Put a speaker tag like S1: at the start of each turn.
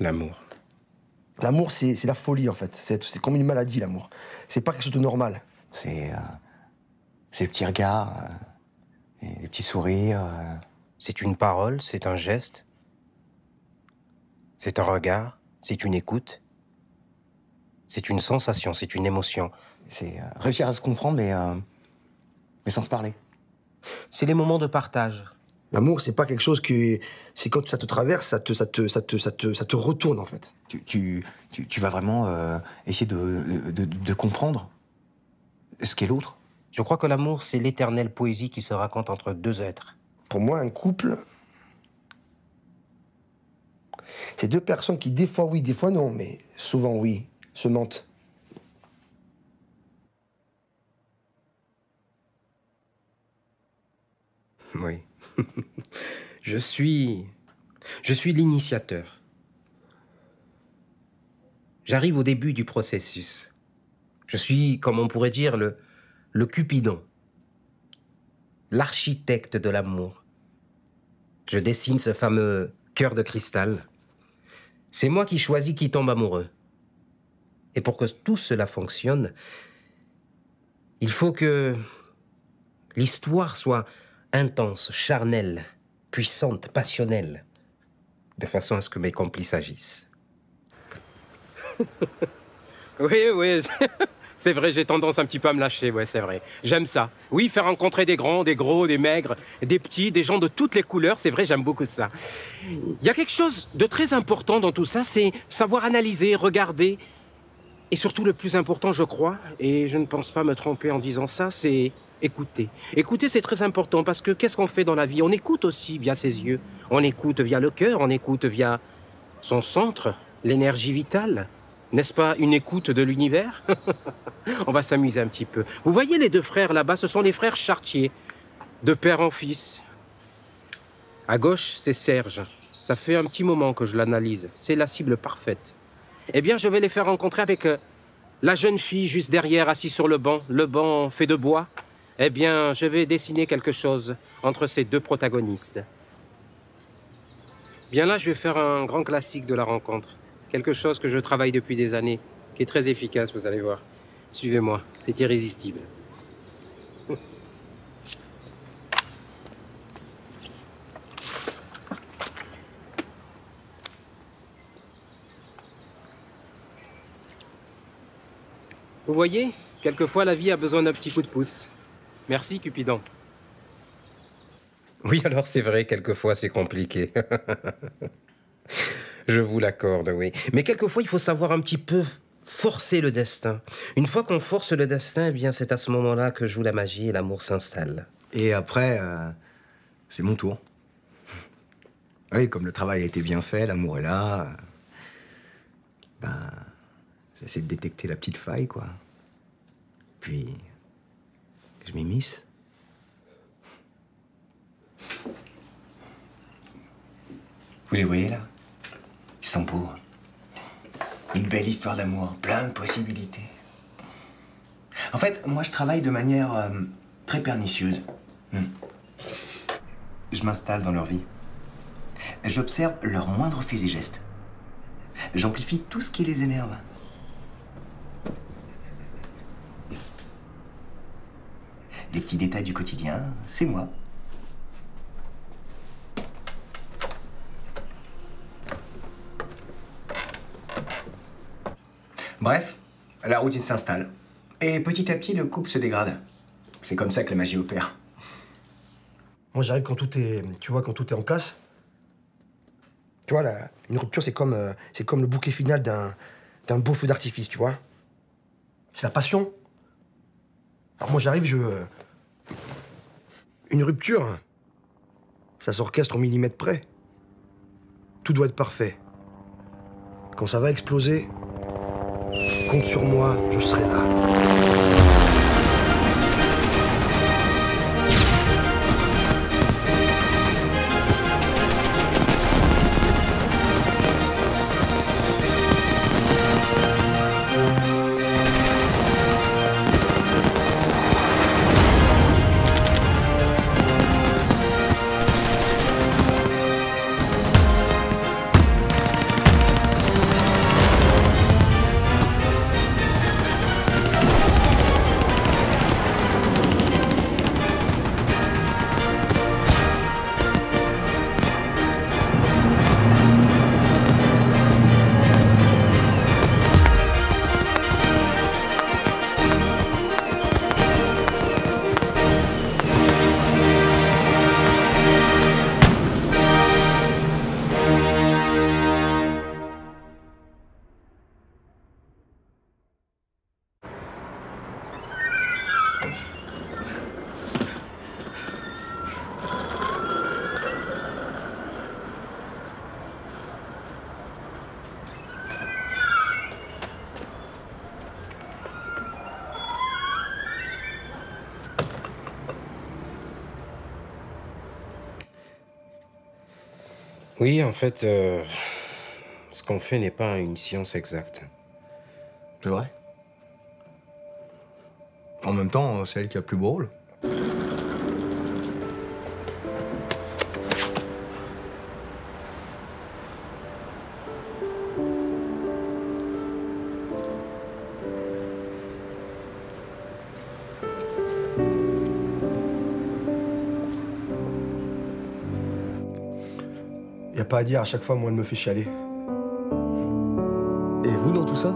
S1: L'amour.
S2: L'amour, c'est la folie, en fait. C'est comme une maladie, l'amour. C'est pas quelque chose de normal.
S3: C'est ces petits regards, et des petits sourires.
S1: C'est une parole, c'est un geste. C'est un regard, c'est une écoute. C'est une sensation, c'est une émotion.
S3: C'est réussir à se comprendre, mais sans se parler.
S1: C'est les moments de partage.
S2: L'amour, c'est pas quelque chose que... C'est quand ça te traverse, ça te retourne, en fait.
S3: Tu vas vraiment essayer de comprendre ce qu'est l'autre.
S1: Je crois que l'amour, c'est l'éternelle poésie qui se raconte entre deux êtres.
S2: Pour moi, un couple, c'est deux personnes qui, des fois oui, des fois non, mais souvent oui, se mentent.
S1: Oui. Je suis l'initiateur. J'arrive au début du processus. Je suis, comme on pourrait dire, le Cupidon, l'architecte de l'amour. Je dessine ce fameux cœur de cristal. C'est moi qui choisis qui tombe amoureux. Et pour que tout cela fonctionne, il faut que l'histoire soit intense, charnelle, puissante, passionnelle, de façon à ce que mes complices agissent. Oui, c'est vrai, j'ai tendance un petit peu à me lâcher, ouais, c'est vrai. J'aime ça. Oui, faire rencontrer des grands, des gros, des maigres, des petits, des gens de toutes les couleurs, c'est vrai, j'aime beaucoup ça. Il y a quelque chose de très important dans tout ça, c'est savoir analyser, regarder, et surtout le plus important, je crois, et je ne pense pas me tromper en disant ça, c'est écouter. Écouter, c'est très important, parce que qu'est-ce qu'on fait dans la vie? On écoute aussi via ses yeux, on écoute via le cœur, on écoute via son centre, l'énergie vitale. N'est-ce pas une écoute de l'univers? On va s'amuser un petit peu. Vous voyez les deux frères là-bas, ce sont les frères Chartier, de père en fils. À gauche, c'est Serge. Ça fait un petit moment que je l'analyse. C'est la cible parfaite. Eh bien, je vais les faire rencontrer avec la jeune fille juste derrière, assise sur le banc fait de bois. Eh bien, je vais dessiner quelque chose entre ces deux protagonistes. Bien là, je vais faire un grand classique de la rencontre. Quelque chose que je travaille depuis des années, qui est très efficace, vous allez voir. Suivez-moi, c'est irrésistible. Vous voyez, quelquefois la vie a besoin d'un petit coup de pouce. Merci, Cupidon. Oui, alors c'est vrai, quelquefois c'est compliqué. Je vous l'accorde, oui. Mais quelquefois, il faut savoir un petit peu forcer le destin. Une fois qu'on force le destin, eh bien, c'est à ce moment-là que joue la magie et l'amour s'installe.
S3: Et après, c'est mon tour. Oui, comme le travail a été bien fait, l'amour est là. J'essaie de détecter la petite faille, quoi. Puis, je m'immisce. Vous les voyez, là? Ils sont beaux. Une belle histoire d'amour, plein de possibilités. En fait, moi, je travaille de manière très pernicieuse. Je m'installe dans leur vie. J'observe leurs moindres faits et gestes. J'amplifie tout ce qui les énerve. Les petits détails du quotidien, c'est moi. Bref, la routine s'installe. Et petit à petit, le couple se dégrade. C'est comme ça que la magie opère.
S2: Moi, j'arrive quand tout est... Tu vois, quand tout est en place. Tu vois, une rupture, c'est comme le bouquet final d'un beau feu d'artifice, tu vois. C'est la passion. Alors moi, j'arrive, Une rupture, ça s'orchestre au millimètre près. Tout doit être parfait. Quand ça va exploser, compte sur moi, je serai là.
S1: Oui, en fait, ce qu'on fait n'est pas une science exacte.
S4: C'est vrai. En même temps, c'est elle qui a le plus beau rôle.
S2: Y a pas à dire, à chaque fois, moi, elle me fait chialer.
S4: Et vous dans tout ça?